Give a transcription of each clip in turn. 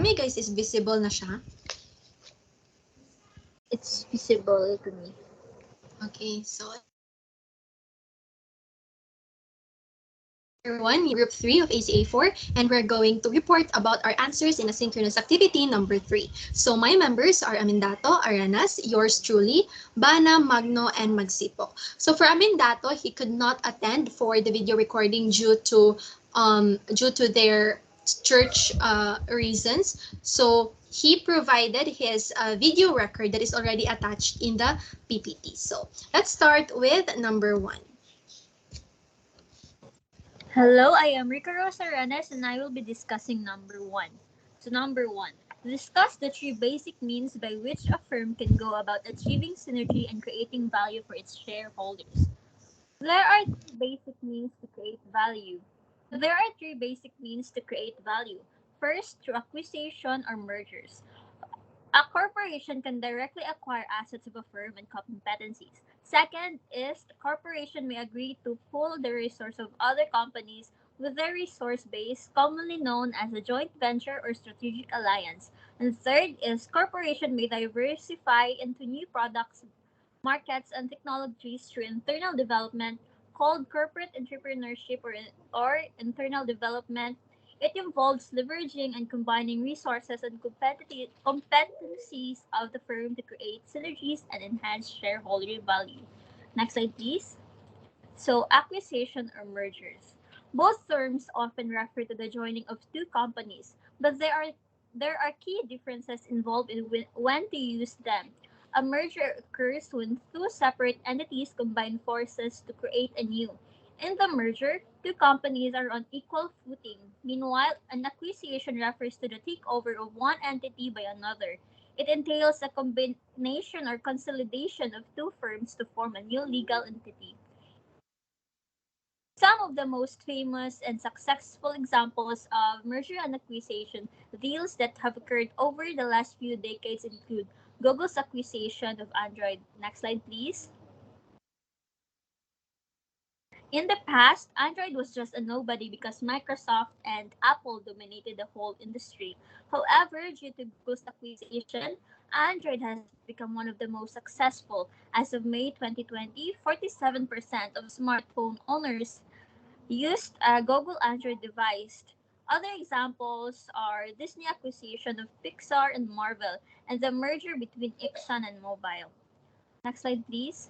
me guys is visible na siya? It's visible to me. Okay, so everyone, group 3 of ACA4, and we're going to report about our answers in asynchronous activity number 3. So my members are Amindato, Aranas, yours truly, Bana, Magno, and Magsipo. So for Amindato, he could not attend for the video recording due to their church reasons. So he provided his video record that is already attached in the PPT. So let's start with number 1. Hello, I am Rica Rosarenes and I will be discussing number 1. So number 1, discuss the 3 basic means by which a firm can go about achieving synergy and creating value for its shareholders. There are 3 basic means to create value. So there are 3 basic means to create value. First, through acquisition or mergers. A corporation can directly acquire assets of a firm and competencies. Second is the corporation may agree to pool the resource of other companies with their resource base, commonly known as a joint venture or strategic alliance. And third is corporation may diversify into new products, markets, and technologies through internal development called corporate entrepreneurship or internal development. It involves leveraging and combining resources and competencies of the firm to create synergies and enhance shareholder value. Next slide, please. So, acquisition or mergers. Both terms often refer to the joining of two companies, but there are key differences involved in when to use them. A merger occurs when two separate entities combine forces to create a new. In the merger, two companies are on equal footing. Meanwhile, an acquisition refers to the takeover of one entity by another. It entails a combination or consolidation of two firms to form a new legal entity. Some of the most famous and successful examples of merger and acquisition deals that have occurred over the last few decades include Google's acquisition of Android. Next slide, please. In the past, Android was just a nobody because Microsoft and Apple dominated the whole industry. However, due to Google's acquisition, Android has become one of the most successful. As of May 2020, 47% of smartphone owners used a Google Android device. Other examples are Disney acquisition of Pixar and Marvel and the merger between Ixon and Mobile. Next slide, please.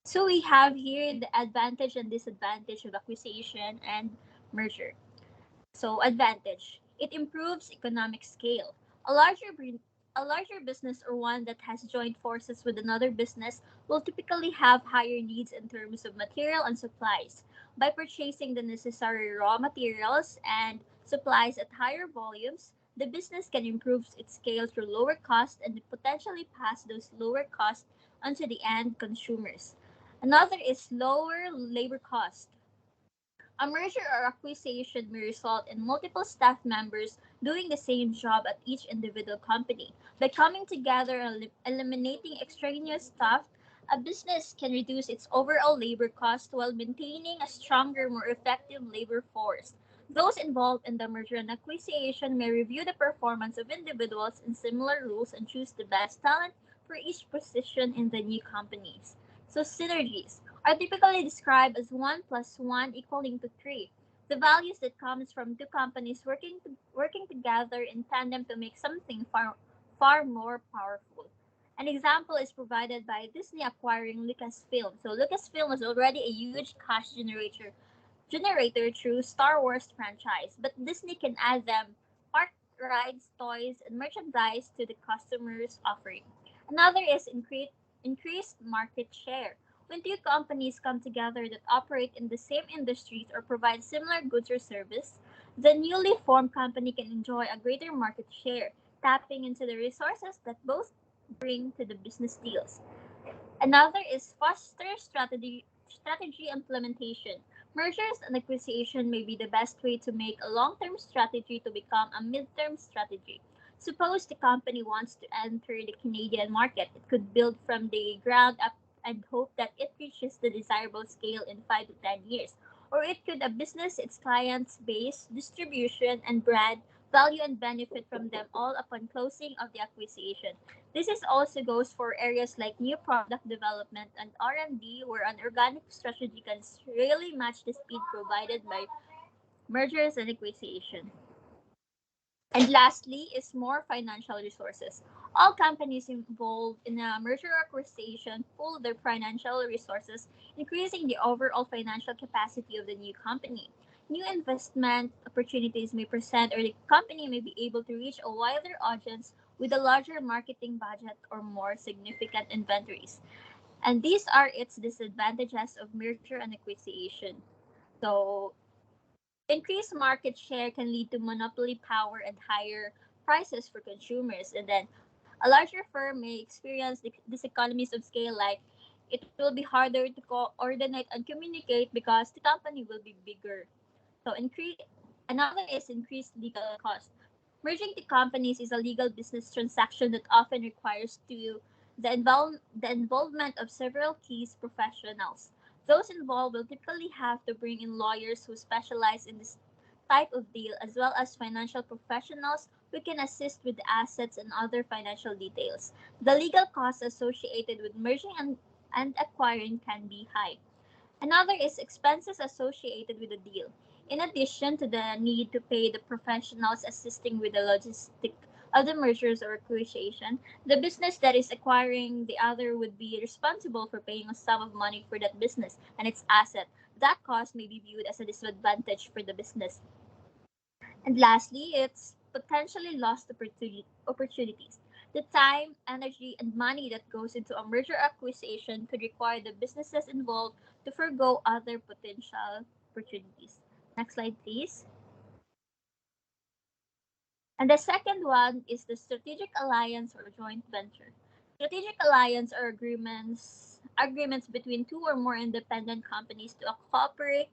So we have here the advantage and disadvantage of acquisition and merger. So advantage, it improves economic scale. A larger a larger business or one that has joined forces with another business will typically have higher needs in terms of material and supplies. By purchasing the necessary raw materials and supplies at higher volumes, the business can improve its scale through lower cost and potentially pass those lower costs onto the end consumers. Another is lower labor cost. A merger or acquisition may result in multiple staff members doing the same job at each individual company. By coming together and eliminating extraneous staff, a business can reduce its overall labor cost while maintaining a stronger, more effective labor force. Those involved in the merger and acquisition may review the performance of individuals in similar roles and choose the best talent for each position in the new companies. So, synergies are typically described as 1 plus 1 equaling to 3. The values that comes from two companies working together in tandem to make something far more powerful. An example is provided by Disney acquiring Lucasfilm. So Lucasfilm was already a huge cash generator through Star Wars franchise, but Disney can add them park rides, toys, and merchandise to the customer's offering. Another is increased market share. When two companies come together that operate in the same industries or provide similar goods or service, the newly formed company can enjoy a greater market share, tapping into the resources that both bring to the business deals. Another is faster strategy implementation. Mergers and acquisition may be the best way to make a long-term strategy to become a mid-term strategy. Suppose the company wants to enter the Canadian market. It could build from the ground up and hope that it reaches the desirable scale in 5 to 10 years. or it could a business its clients base, distribution, and brand value and benefit from them all upon closing of the acquisition. This is also goes for areas like new product development and R&D, where an organic strategy can really match the speed provided by mergers and acquisition. And lastly is more financial resources. All companies involved in a merger or acquisition pool their financial resources, increasing the overall financial capacity of the new company. New investment opportunities may present, or the company may be able to reach a wider audience with a larger marketing budget or more significant inventories. And these are its disadvantages of merger and acquisition. So, increased market share can lead to monopoly power and higher prices for consumers. And then a larger firm may experience these economies of scale, like it will be harder to coordinate and communicate because the company will be bigger. So another is increased legal cost. Merging the companies is a legal business transaction that often requires the involvement of several key professionals. Those involved will typically have to bring in lawyers who specialize in this type of deal, as well as financial professionals who can assist with assets and other financial details. The legal costs associated with merging and acquiring can be high. Another is expenses associated with the deal. In addition to the need to pay the professionals assisting with the logistic of the mergers or acquisition, the business that is acquiring the other would be responsible for paying a sum of money for that business and its asset. That cost may be viewed as a disadvantage for the business. And lastly, it's potentially lost opportunities. The time, energy, and money that goes into a merger acquisition could require the businesses involved to forego other potential opportunities. Next slide, please. And the second one is the strategic alliance or joint venture. Strategic alliance are agreements between two or more independent companies to cooperate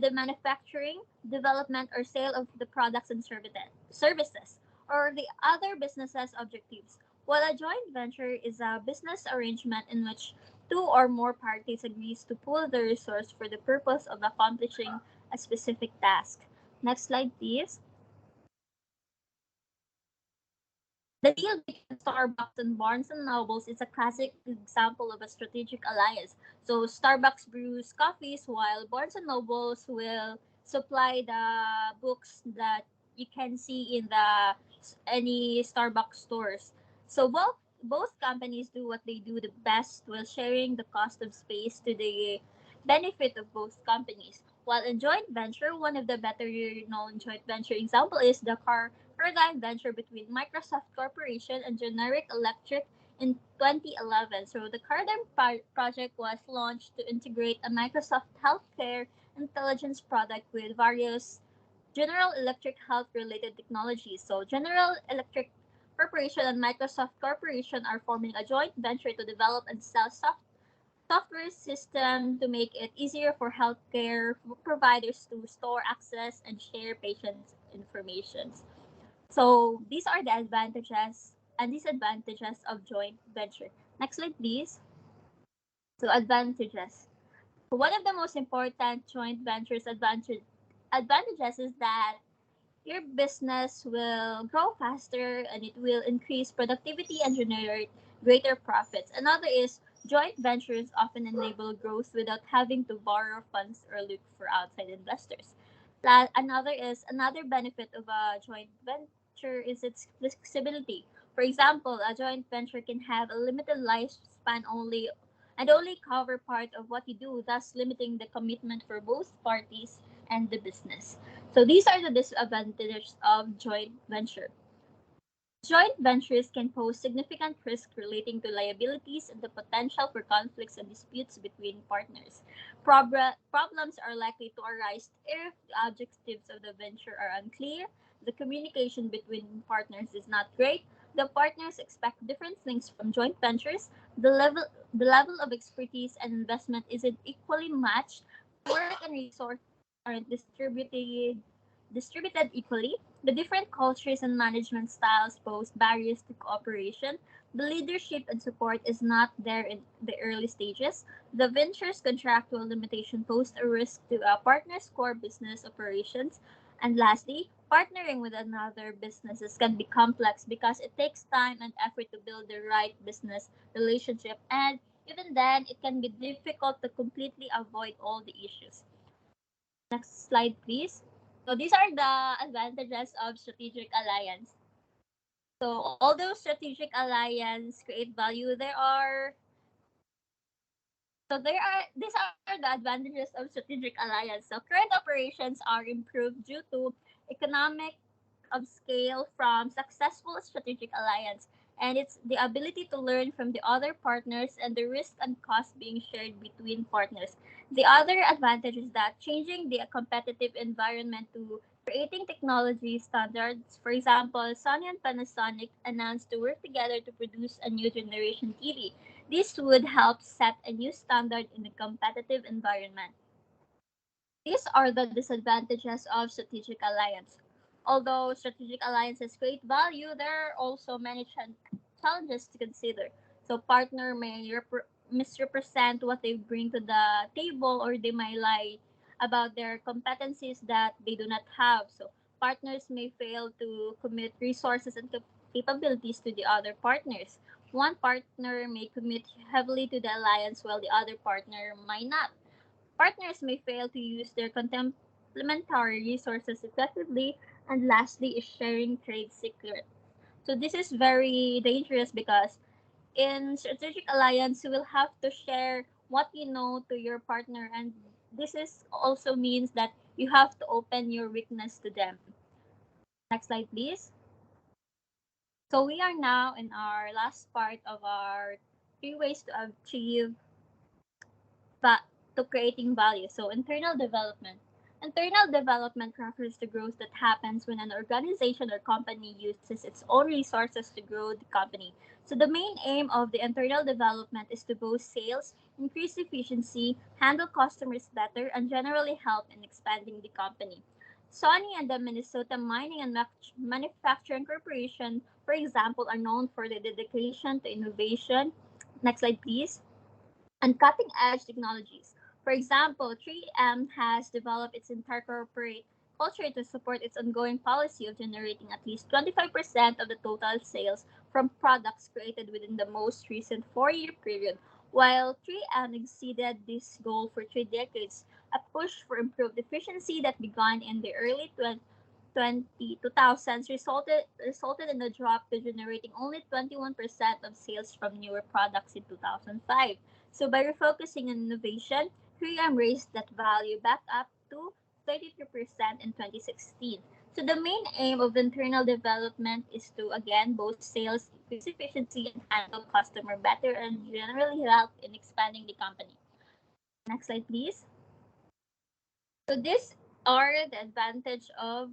the manufacturing, development, or sale of the products and services, or the other business's objectives. While a joint venture is a business arrangement in which two or more parties agrees to pool the resource for the purpose of accomplishing a specific task. Next slide, please. The deal between Starbucks and Barnes and Nobles is a classic example of a strategic alliance. So Starbucks brews coffees while Barnes and Nobles will supply the books that you can see in the any Starbucks stores. So both companies do what they do the best while sharing the cost of space to the benefit of both companies. While in joint venture, one of the better known joint venture example is the car paradigm venture between Microsoft Corporation and Generic Electric in 2011. So the Paradigm project was launched to integrate a Microsoft healthcare intelligence product with various General Electric health-related technologies. So General Electric Corporation and Microsoft Corporation are forming a joint venture to develop and sell software system to make it easier for healthcare providers to store, access, and share patients' information. So these are the advantages and disadvantages of joint venture. Next slide, please. So advantages. So one of the most important joint ventures advantages is that your business will grow faster and it will increase productivity and generate greater profits. Another is joint ventures often enable growth without having to borrow funds or look for outside investors. Another benefit of a joint venture is its flexibility. For example, a joint venture can have a limited lifespan only cover part of what you do, thus limiting the commitment for both parties and the business. So these are the disadvantages of joint venture. Joint ventures can pose significant risk relating to liabilities and the potential for conflicts and disputes between partners. Problems are likely to arise if the objectives of the venture are unclear, the communication between partners is not great, the partners expect different things from joint ventures, the level of expertise and investment isn't equally matched, work and resources aren't distributed equally, The different cultures and management styles pose barriers to cooperation. The leadership and support is not there in the early stages. The venture's contractual limitation pose a risk to a partner's core business operations. And lastly, partnering with another businesses can be complex because it takes time and effort to build the right business relationship, and even then it can be difficult to completely avoid all the issues. Next slide, please. So these are the advantages of strategic alliance. So although strategic alliance create value, these are the advantages of strategic alliance. So current operations are improved due to economic of scale from successful strategic alliance, and it's the ability to learn from the other partners and the risk and cost being shared between partners. The other advantage is that changing the competitive environment to creating technology standards. For example, Sony and Panasonic announced to work together to produce a new generation TV. This would help set a new standard in the competitive environment. These are the disadvantages of strategic alliance. Although strategic alliances create value, there are also many challenges to consider. So partner may misrepresent what they bring to the table, or they may lie about their competencies that they do not have. So partners may fail to commit resources and capabilities to the other partners. One partner may commit heavily to the alliance while the other partner might not. Partners may fail to use their complementary resources effectively, and lastly is sharing trade secrets. So this is very dangerous because in strategic alliance you will have to share what you know to your partner, and this is also means that you have to open your weakness to them. Next slide, please. So we are now in our last part of our three ways to achieve to creating value. So internal development. Internal development refers to growth that happens when an organization or company uses its own resources to grow the company. So the main aim of the internal development is to boost sales, increase efficiency, handle customers better, and generally help in expanding the company. Sony and the Minnesota Mining and Manufacturing Corporation, for example, are known for their dedication to innovation. Next slide, please. And cutting edge technologies. For example, 3M has developed its entire corporate culture to support its ongoing policy of generating at least 25% of the total sales from products created within the most recent 4-year period. While 3M exceeded this goal for 3 decades, a push for improved efficiency that began in the early 2000s resulted in a drop to generating only 21% of sales from newer products in 2005. So by refocusing on innovation, 3M raised that value back up to 33% in 2016. So the main aim of internal development is to again boost sales, increase efficiency, and handle customer better, and generally help in expanding the company. Next slide, please. So these are the advantage of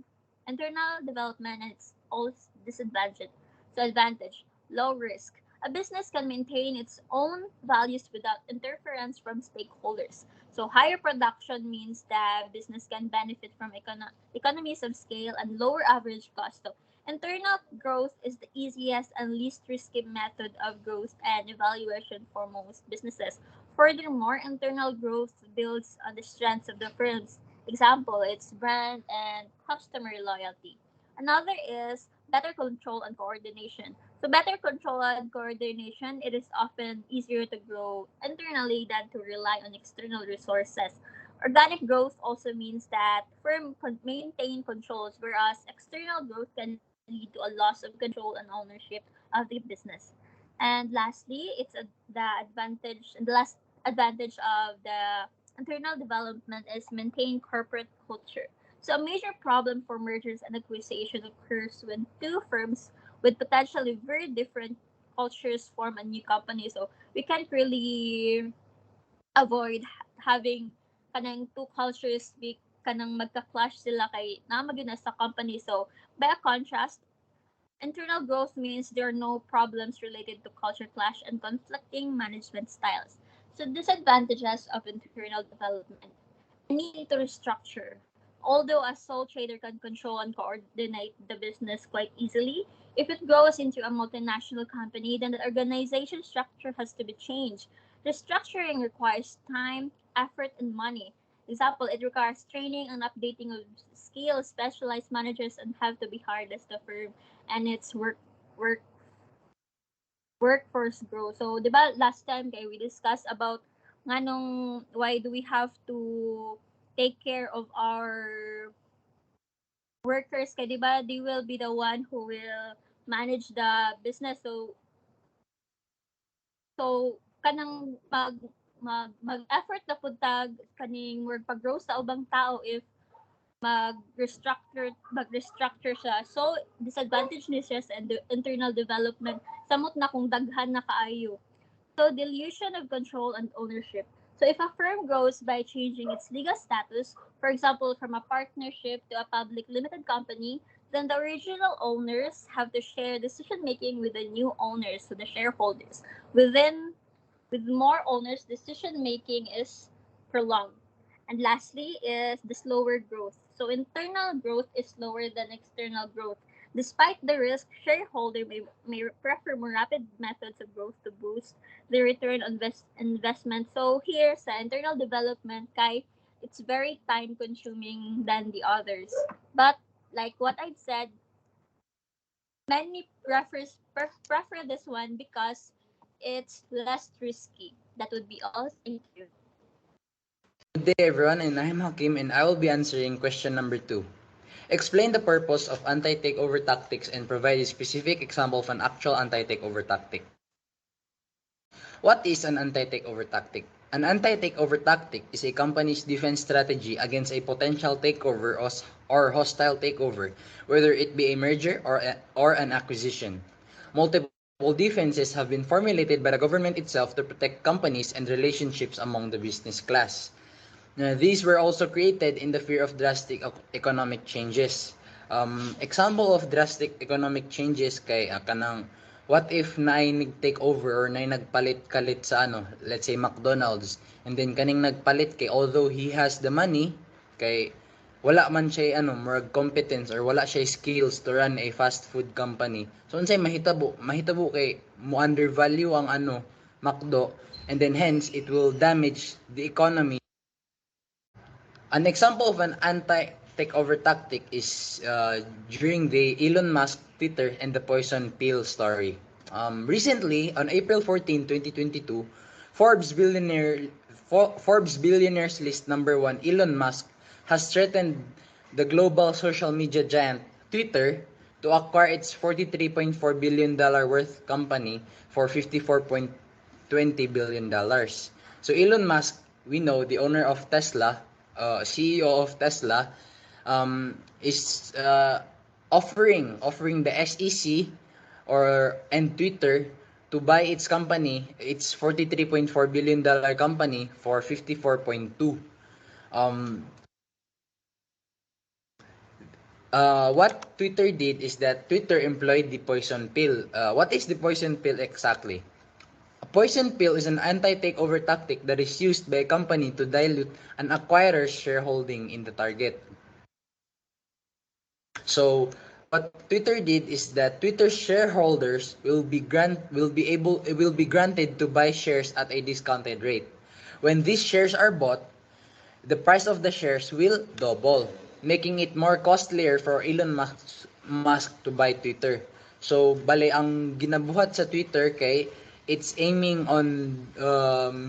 internal development and its all disadvantage. So advantage, low risk. A business can maintain its own values without interference from stakeholders. So higher production means that business can benefit from economies of scale and lower average cost. So internal growth is the easiest and least risky method of growth and evaluation for most businesses. Furthermore, internal growth builds on the strengths of the firm's example, its brand and customer loyalty. Another is better control and coordination. So better control and coordination, it is often easier to grow internally than to rely on external resources. Organic growth also means that maintain controls, whereas external growth can lead to a loss of control and ownership of the business. And lastly, the last advantage of the internal development is maintain corporate culture. So a major problem for mergers and acquisition occurs when two firms with potentially very different cultures form a new company. So we can't really avoid having kanang two cultures be kanang magka-clash sila kay namagina sa company. So by contrast, internal growth means there are no problems related to culture clash and conflicting management styles. So disadvantages of internal development. A need to restructure. Although a sole trader can control and coordinate the business quite easily, if it grows into a multinational company, then the organization structure has to be changed. Restructuring requires time, effort, and money. Example, it requires training and updating of skills. Specialized managers and have to be hired as the firm and its work workforce growth. So, di ba last time kay we discussed about nga nung why do we have to take care of our workers kay di ba they will be the one who will manage the business. So kanang mag-effort na pud tag kaning work pag-grow sa ubang tao if mag-restructure siya. So disadvantage ni siya sa internal development samot na kung daghan na kaayo. So dilution of control and ownership. So if a firm grows by changing its legal status, for example, from a partnership to a public limited company, then the original owners have to share decision making with the new owners, so the shareholders. With more owners, decision making is prolonged. And lastly is the slower growth. So internal growth is slower than external growth. Despite the risk, shareholder may prefer more rapid methods of growth to boost the return on investment. So here sa internal development, kay it's very time consuming than the others. But like what I've said, many prefer this one because it's less risky. That would be all. Thank you. Good day everyone, and I'm Hakim and I will be answering question number 2. Explain the purpose of anti-takeover tactics and provide a specific example of an actual anti-takeover tactic. What is an anti-takeover tactic? An anti-takeover tactic is a company's defense strategy against a potential takeover or hostile takeover, whether it be a merger or an acquisition. Multiple defenses have been formulated by the government itself to protect companies and relationships among the business class. These were also created in the fear of drastic economic changes. Example of drastic economic changes kay kanang what if naay nag-take over or naay nagpalit-kalit sa let's say McDonald's, and then kaning nagpalit kay although he has the money kay wala man siya more competence or wala siya skills to run a fast food company. So unsay mahitabo kay mo undervalue ang McDo, and then hence it will damage the economy. An example of an anti-takeover tactic is during the Elon Musk Twitter and the poison pill story. Recently, on April 14, 2022, Forbes billionaires list number 1 Elon Musk has threatened the global social media giant Twitter to acquire its $43.4 billion worth company for $54.20 billion. So Elon Musk, we know, the owner of Tesla, CEO of Tesla, is offering the SEC and Twitter to buy its company, its $43.4 billion company for 54.2. Um, what Twitter did is that Twitter employed the poison pill. What is the poison pill exactly? A poison pill is an anti-takeover tactic that is used by a company to dilute an acquirer's shareholding in the target. So what Twitter did is that Twitter shareholders will be granted to buy shares at a discounted rate. When these shares are bought, the price of the shares will double, making it more costlier for Musk to buy Twitter. So, bale, ang ginabuhat sa Twitter kay it's aiming on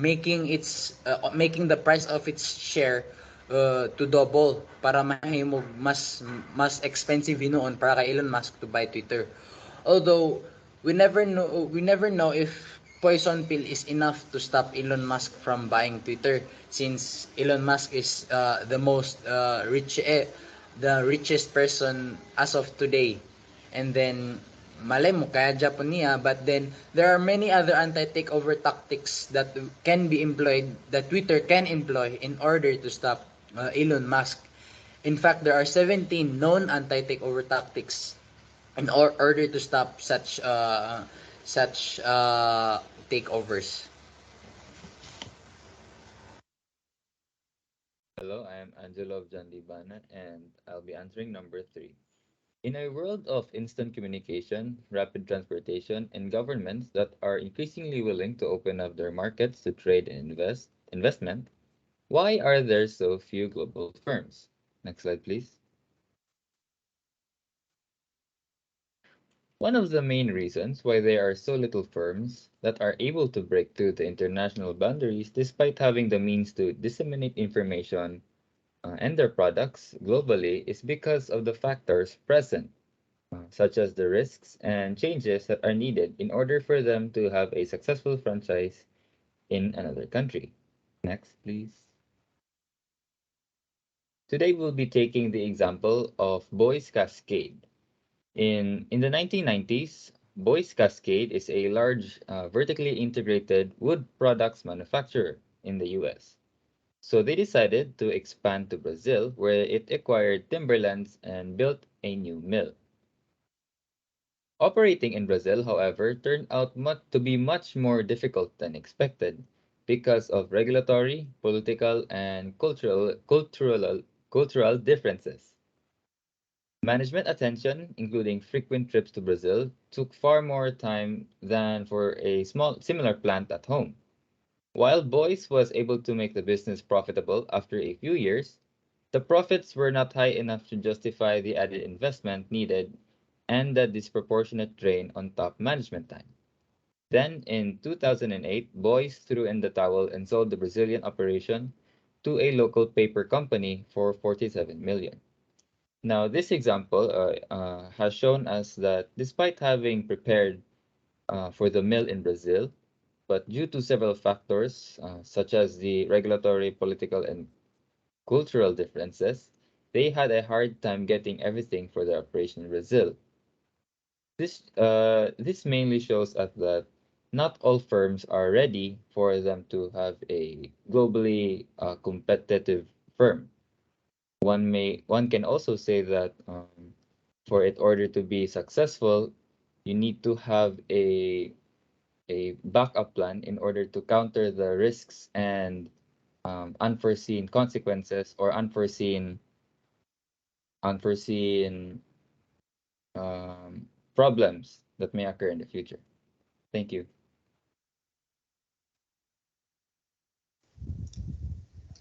making the price of its share to double para mahimog mas expensive hinuon para kay Elon Musk to buy Twitter. Although we never know if poison pill is enough to stop Elon Musk from buying Twitter, since Elon Musk is the richest person as of today. And then malay mo kaya Japan niya, but then there are many other anti-takeover tactics that can be employed, that Twitter can employ in order to stop Elon Musk. In fact, there are 17 known anti-takeover tactics in order to stop such takeovers. Hello, I am Angelo of John Libana, and I'll be answering number 3. In a world of instant communication, rapid transportation, and governments that are increasingly willing to open up their markets to trade and investment, why are there so few global firms? Next slide, please. One of the main reasons why there are so little firms that are able to break through the international boundaries despite having the means to disseminate information and their products globally is because of the factors present, such as the risks and changes that are needed in order for them to have a successful franchise in another country. Next, please. Today we'll be taking the example of Boy's Cascade. In the 1990s, Boy's Cascade is a large vertically integrated wood products manufacturer in the US. So they decided to expand to Brazil, where it acquired timberlands and built a new mill. Operating in Brazil, however, turned out to be much more difficult than expected because of regulatory, political, and cultural differences. Management attention, including frequent trips to Brazil, took far more time than for a small similar plant at home. While Boyce was able to make the business profitable after a few years, the profits were not high enough to justify the added investment needed and the disproportionate drain on top management time. Then, in 2008, Boyce threw in the towel and sold the Brazilian operation to a local paper company for 47 million. Now, this example has shown us that despite having prepared for the mill in Brazil, but due to several factors, such as the regulatory, political, and cultural differences, they had a hard time getting everything for their operation in Brazil. This mainly shows us that not all firms are ready for them to have a globally competitive firm. One can also say that for it order to be successful, you need to have a backup plan in order to counter the risks and unforeseen consequences or unforeseen um, problems that may occur in the future. Thank you.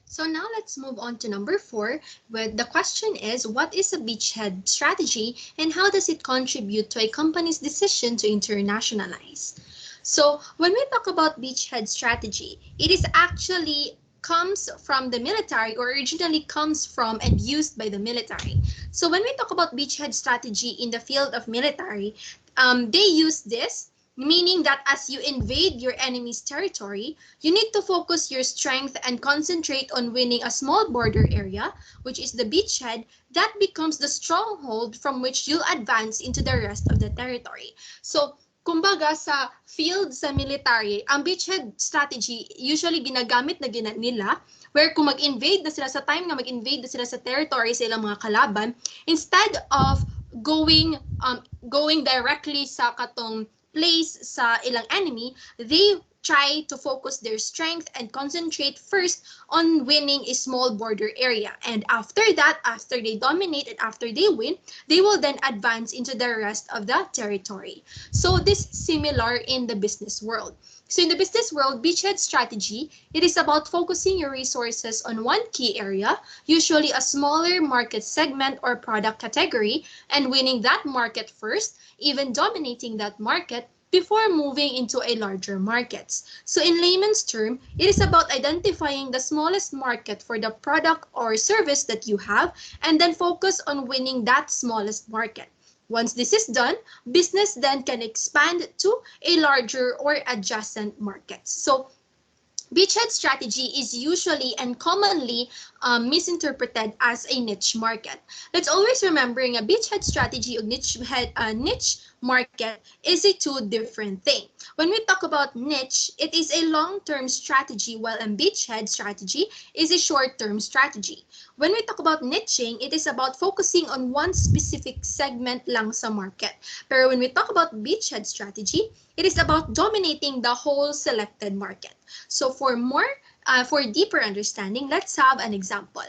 So now let's move on to number 4, where the question is, what is a beachhead strategy and how does it contribute to a company's decision to internationalize? So when we talk about beachhead strategy, it is actually comes from the military, or originally comes from and used by the military. So when we talk about beachhead strategy in the field of military, they use this, meaning that as you invade your enemy's territory, you need to focus your strength and concentrate on winning a small border area, which is the beachhead, that becomes the stronghold from which you'll advance into the rest of the territory. So, kumbaga sa field sa military, ang beachhead strategy usually ginagamit na nila where kung mag-invade na sila sa time na mag-invade na sila sa territory sa ilang mga kalaban, instead of going going directly sa katong place sa ilang enemy, they try to focus their strength and concentrate first on winning a small border area. And after that, after they dominate and after they win, they will then advance into the rest of the territory. So this is similar in the business world. So in the business world, beachhead strategy, it is about focusing your resources on one key area, usually a smaller market segment or product category, and winning that market first, even dominating that market before moving into a larger markets. So in layman's term, it is about identifying the smallest market for the product or service that you have and then focus on winning that smallest market. Once this is done, business then can expand to a larger or adjacent markets. So beachhead strategy is usually and commonly misinterpreted as a niche market. Let's always remembering a beachhead strategy or niche market is a two different thing. When we talk about niche, it is a long-term strategy while a beachhead strategy is a short-term strategy. When we talk about niching, it is about focusing on one specific segment lang sa market. Pero when we talk about beachhead strategy, it is about dominating the whole selected market. So for more for deeper understanding, let's have an example.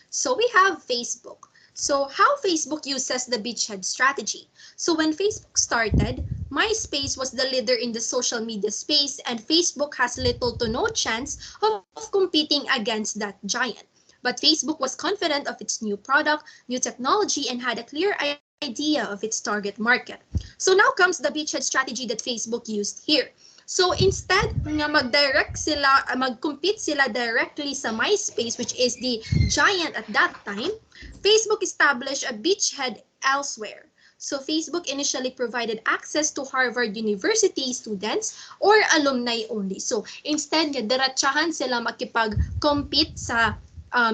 So we have Facebook. So how Facebook uses the beachhead strategy. So when Facebook started, MySpace was the leader in the social media space, and Facebook has little to no chance of competing against that giant. But Facebook was confident of its new product, new technology, and had a clear idea of its target market. So now comes the beachhead strategy that Facebook used here. So instead nga mag-direct sila, mag-compete sila directly sa MySpace, which is the giant at that time, Facebook established a beachhead elsewhere. So Facebook initially provided access to Harvard University students or alumni only. So instead nga diretsahan sila makipag-compete sa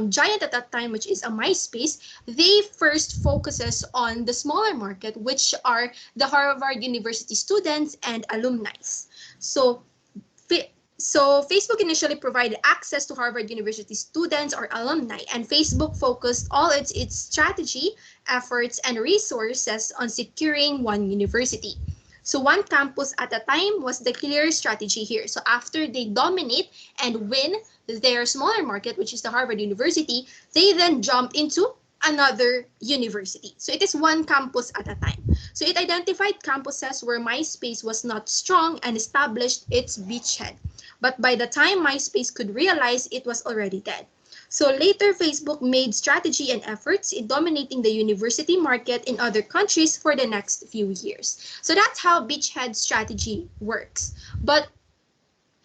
giant at that time, which is a MySpace, they first focuses on the smaller market, which are the Harvard University students and alumni. So, so Facebook initially provided access to Harvard University students or alumni, and Facebook focused all its strategy, efforts, and resources on securing one university. So one campus at a time was the clear strategy here. So after they dominate and win their smaller market, which is the Harvard University, they then jump into another university. So it is one campus at a time. So it identified campuses where MySpace was not strong and established its beachhead. But by the time MySpace could realize, it was already dead. So later, Facebook made strategy and efforts in dominating the university market in other countries for the next few years. So that's how beachhead strategy works. But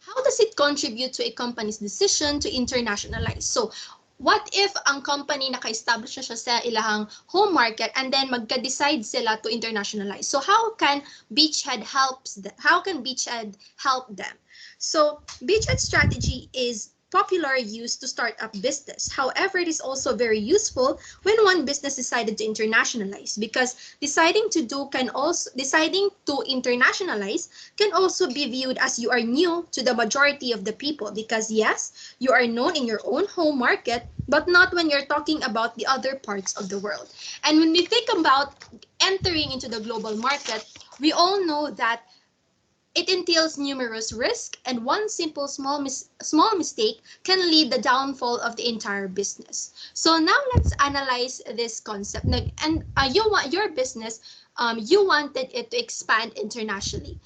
how does it contribute to a company's decision to internationalize? So what if ang company naka-establish na siya sa ilahang home market and then magka-decide sila to internationalize? So how can beachhead help them? So beachhead strategy is popular used to start up business. However, it is also very useful when one business decided to internationalize, because deciding to internationalize can also be viewed as you are new to the majority of the people, because yes, you are known in your own home market, but not when you're talking about the other parts of the world. And when we think about entering into the global market, we all know that it entails numerous risks, and one simple small mistake can lead the downfall of the entire business. So now let's analyze this concept. And you want your business, you wanted it to expand internationally.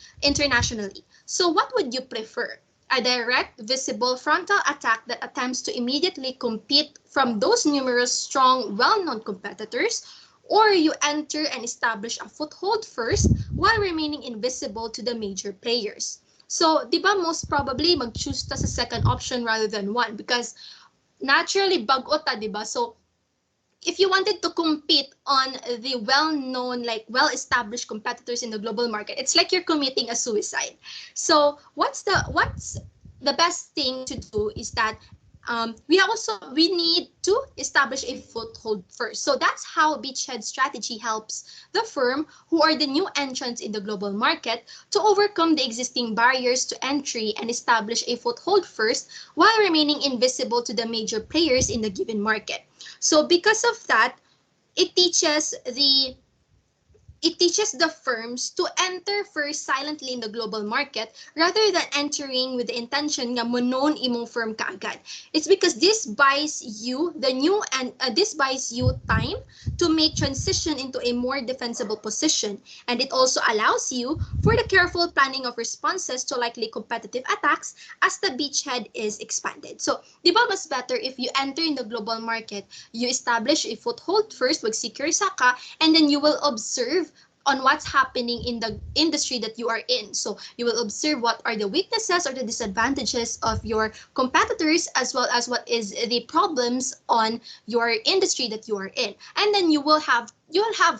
So what would you prefer? A direct, visible frontal attack that attempts to immediately compete from those numerous strong, well-known competitors, or you enter and establish a foothold first while remaining invisible to the major players. So, di ba, most probably mag-choose ta sa second option rather than one, because naturally bago ta, di ba? So, if you wanted to compete on the well-known, like well-established competitors in the global market, it's like you're committing a suicide. So, what's the best thing to do is that we need to establish a foothold first. So that's how beachhead strategy helps the firm, who are the new entrants in the global market, to overcome the existing barriers to entry and establish a foothold first while remaining invisible to the major players in the given market. So because of that, it teaches the firms to enter first silently in the global market rather than entering with the intention nga monon imong firm kaagad. It's because this buys you time to make transition into a more defensible position, and it also allows you for the careful planning of responses to likely competitive attacks as the beachhead is expanded. So, di ba mas better if you enter in the global market, you establish a foothold first, mag-secure sa ka, and then you will observe on what's happening in the industry that you are in. So you will observe what are the weaknesses or the disadvantages of your competitors, as well as what is the problems on your industry that you are in. And then you will have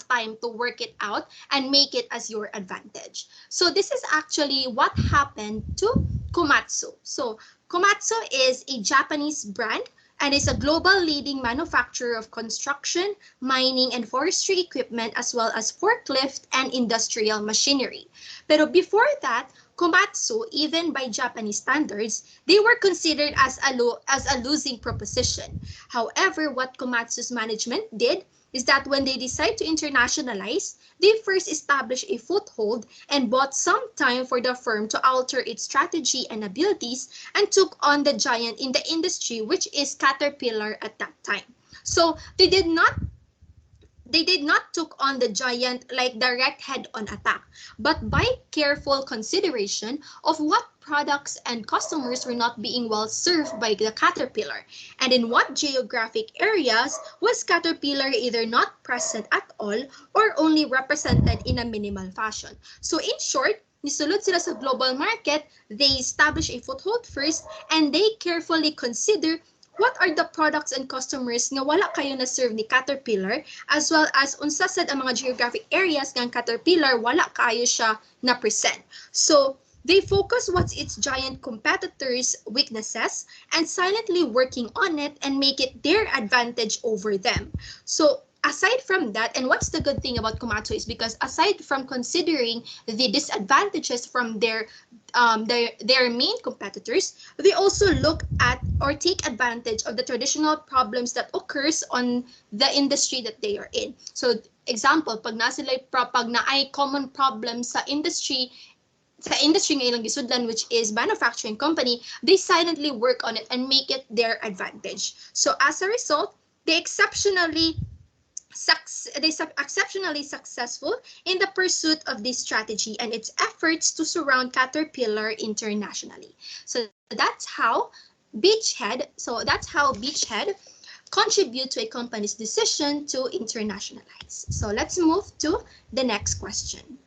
time to work it out and make it as your advantage. So this is actually what happened to Komatsu. So Komatsu is a Japanese brand and is a global leading manufacturer of construction, mining, and forestry equipment, as well as forklift and industrial machinery. Pero before that, Komatsu, even by Japanese standards, they were considered as a losing proposition. However, what Komatsu's management did is that when they decide to internationalize, they first establish a foothold and bought some time for the firm to alter its strategy and abilities and took on the giant in the industry, which is Caterpillar at that time. So they did not took on the giant like direct head-on attack, but by careful consideration of what products and customers were not being well served by the Caterpillar, and in what geographic areas was Caterpillar either not present at all or only represented in a minimal fashion. So in short, nisulod sila sa global market, they establish a foothold first, and they carefully consider what are the products and customers nga wala kayo na serve ni Caterpillar, as well as unsa sad ang mga geographic areas ng Caterpillar wala kayo siya na present. So they focus what's its giant competitors' weaknesses and silently working on it and make it their advantage over them. So aside from that, and what's the good thing about Komatsu is because aside from considering the disadvantages from their main competitors, they also look at or take advantage of the traditional problems that occurs on the industry that they are in. So example, pag na ay common problems sa industry ng ilang gisudlan, which is manufacturing company, they silently work on it and make it their advantage. So as a result, they exceptionally successful in the pursuit of this strategy and its efforts to surround Caterpillar internationally. So that's how Beachhead contribute to a company's decision to internationalize. So let's move to the next question.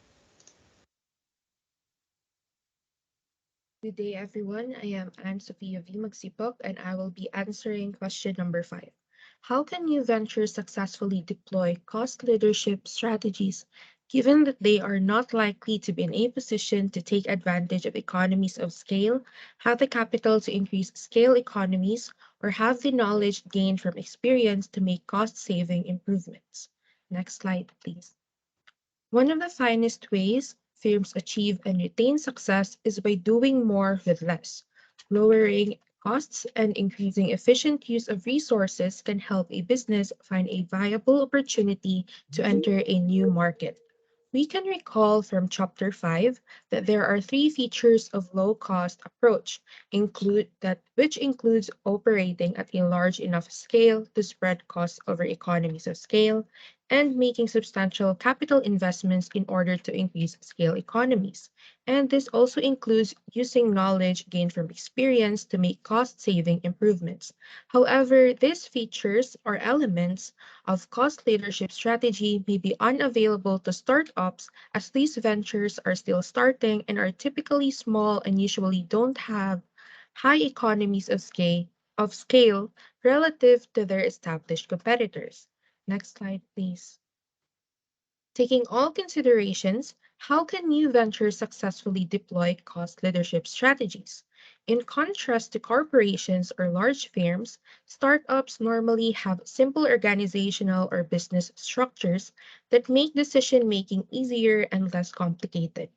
Good day, everyone. I am Anne-Sophia V. Magsipok, and I will be answering question number 5. How can new ventures successfully deploy cost leadership strategies, given that they are not likely to be in a position to take advantage of economies of scale, have the capital to increase scale economies, or have the knowledge gained from experience to make cost-saving improvements? Next slide, please. One of the finest ways firms achieve and retain success is by doing more with less. Lowering costs and increasing efficient use of resources can help a business find a viable opportunity to enter a new market. We can recall from chapter 5 that there are 3 features of low-cost approach, which includes operating at a large enough scale to spread costs over economies of scale, and making substantial capital investments in order to increase scale economies. And this also includes using knowledge gained from experience to make cost-saving improvements. However, these features or elements of cost leadership strategy may be unavailable to startups as these ventures are still starting and are typically small and usually don't have high economies of scale relative to their established competitors. Next slide, please. Taking all considerations, how can new ventures successfully deploy cost leadership strategies? In contrast to corporations or large firms, startups normally have simple organizational or business structures that make decision making easier and less complicated.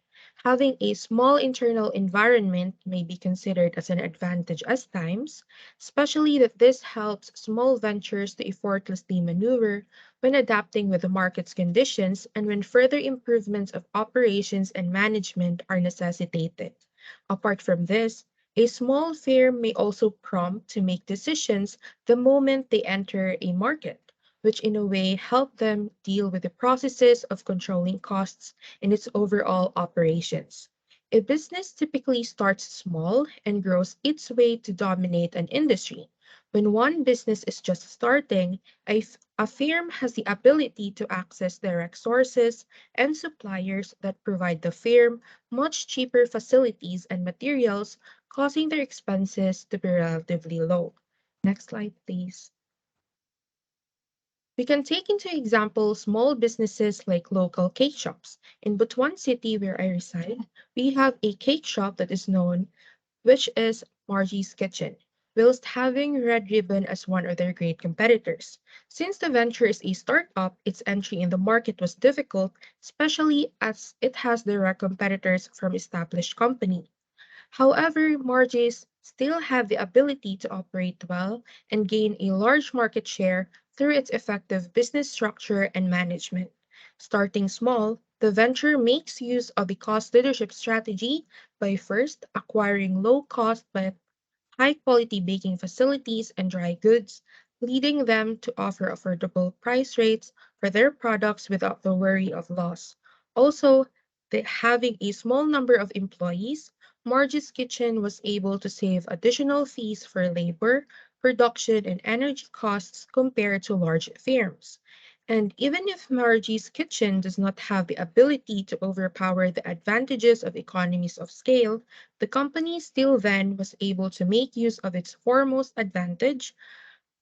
Having a small internal environment may be considered as an advantage at times, especially that this helps small ventures to effortlessly maneuver when adapting with the market's conditions and when further improvements of operations and management are necessitated. Apart from this, a small firm may also prompt to make decisions the moment they enter a market, which in a way help them deal with the processes of controlling costs in its overall operations. A business typically starts small and grows its way to dominate an industry. When one business is just starting, a firm has the ability to access direct sources and suppliers that provide the firm much cheaper facilities and materials, causing their expenses to be relatively low. Next slide, please. We can take into example small businesses like local cake shops. In Butuan City, where I reside, we have a cake shop that is known, which is Margie's Kitchen, whilst having Red Ribbon as one of their great competitors. Since the venture is a startup, its entry in the market was difficult, especially as it has direct competitors from established companies. However, Margie's still have the ability to operate well and gain a large market share through its effective business structure and management. Starting small, the venture makes use of a cost leadership strategy by first acquiring low cost but high quality baking facilities and dry goods, leading them to offer affordable price rates for their products without the worry of loss. Also, having a small number of employees, Marge's Kitchen was able to save additional fees for labor, production, and energy costs compared to large firms. And even if Margie's Kitchen does not have the ability to overpower the advantages of economies of scale, the company still then was able to make use of its foremost advantage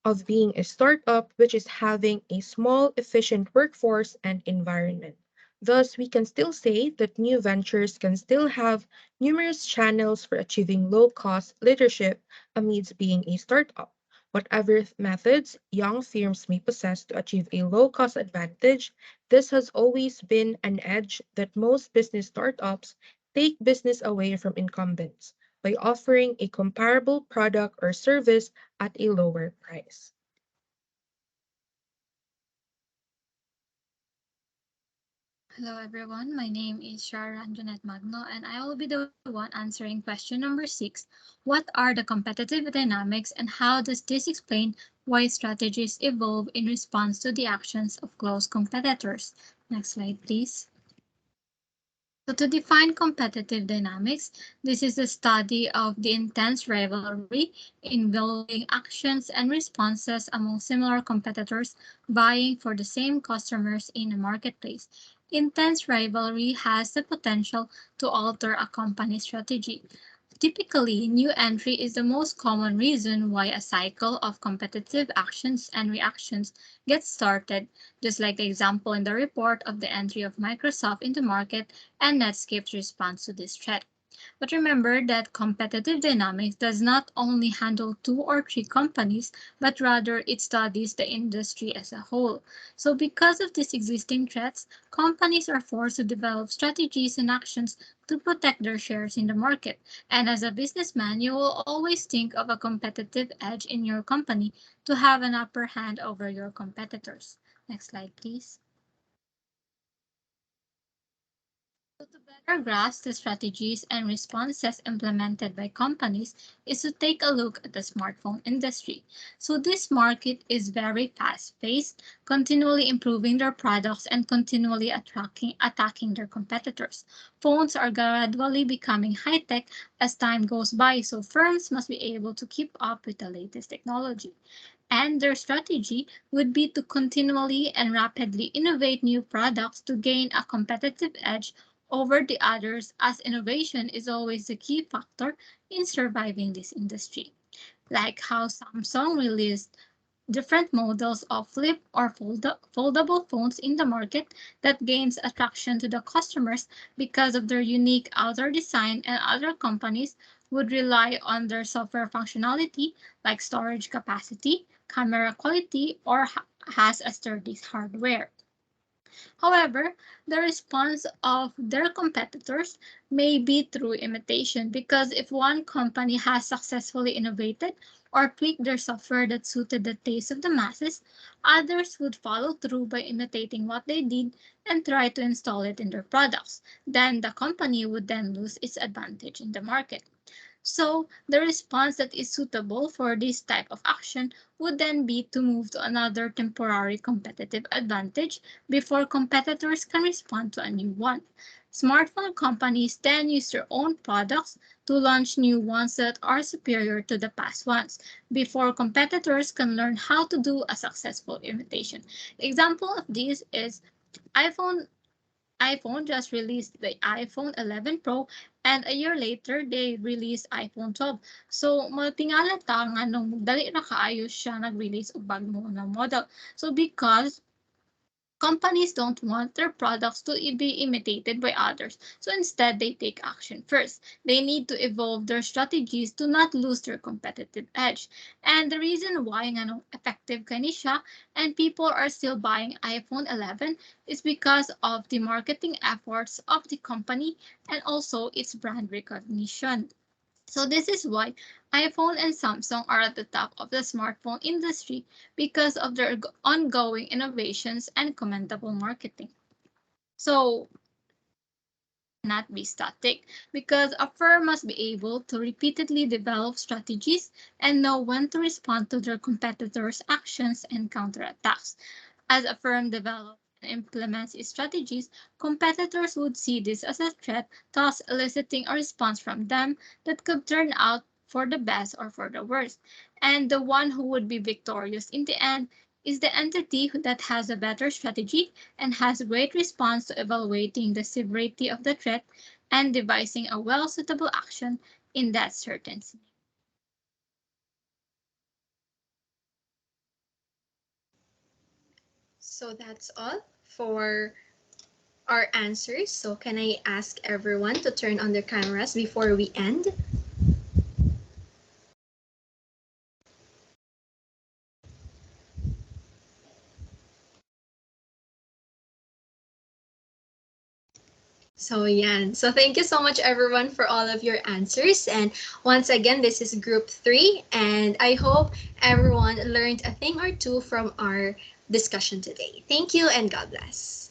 of being a startup, which is having a small, efficient workforce and environment. Thus, we can still say that new ventures can still have numerous channels for achieving low cost leadership amidst being a startup. Whatever methods young firms may possess to achieve a low cost advantage, this has always been an edge that most business startups take business away from incumbents by offering a comparable product or service at a lower price. Hello everyone, my name is Sharon Janet Magno and I will be the one answering question number 6. What are the competitive dynamics and how does this explain why strategies evolve in response to the actions of close competitors? Next slide please. So to define competitive dynamics, this is a study of the intense rivalry involving actions and responses among similar competitors vying for the same customers in a marketplace. Intense rivalry has the potential to alter a company's strategy. Typically, new entry is the most common reason why a cycle of competitive actions and reactions gets started, just like the example in the report of the entry of Microsoft in the market and Netscape's response to this threat. But remember that competitive dynamics does not only handle two or three companies, but rather it studies the industry as a whole. So because of these existing threats, companies are forced to develop strategies and actions to protect their shares in the market. And as a businessman, you will always think of a competitive edge in your company to have an upper hand over your competitors. Next slide, please. So to better grasp the strategies and responses implemented by companies is to take a look at the smartphone industry. So this market is very fast-paced, continually improving their products and continually attacking their competitors. Phones are gradually becoming high-tech as time goes by, so firms must be able to keep up with the latest technology. And their strategy would be to continually and rapidly innovate new products to gain a competitive edge over the others, as innovation is always the key factor in surviving this industry. Like how Samsung released different models of flip or foldable phones in the market that gains attraction to the customers because of their unique outer design, and other companies would rely on their software functionality like storage capacity, camera quality, or has a sturdy hardware. However, the response of their competitors may be through imitation, because if one company has successfully innovated or tweaked their software that suited the taste of the masses, others would follow through by imitating what they did and try to install it in their products. Then the company would then lose its advantage in the market. So the response that is suitable for this type of action would then be to move to another temporary competitive advantage before competitors can respond to a new one. Smartphone companies then use their own products to launch new ones that are superior to the past ones before competitors can learn how to do a successful imitation. Example of this is iPhone iPhone just released the iPhone 11 Pro, and a year later they released iPhone 12. So matingala ta nga nung dali na kaayos siya nag-release og bago na model. So because companies don't want their products to be imitated by others, so instead they take action first. They need to evolve their strategies to not lose their competitive edge. And the reason why nga no, effective kani siya and people are still buying iPhone 11 is because of the marketing efforts of the company and also its brand recognition. So this is why iPhone and Samsung are at the top of the smartphone industry because of their ongoing innovations and commendable marketing. So not be static because a firm must be able to repeatedly develop strategies and know when to respond to their competitors' actions and counterattacks. As a firm develops and implements its strategies, competitors would see this as a threat, thus eliciting a response from them that could turn out for the best or for the worst. And the one who would be victorious in the end is the entity that has a better strategy and has a great response to evaluating the severity of the threat and devising a well suitable action in that certain scenario. So that's all for our answers. So can I ask everyone to turn on their cameras before we end? So yeah, so thank you so much everyone for all of your answers. And once again, this is group 3 and I hope everyone learned a thing or two from our discussion today. Thank you and God bless.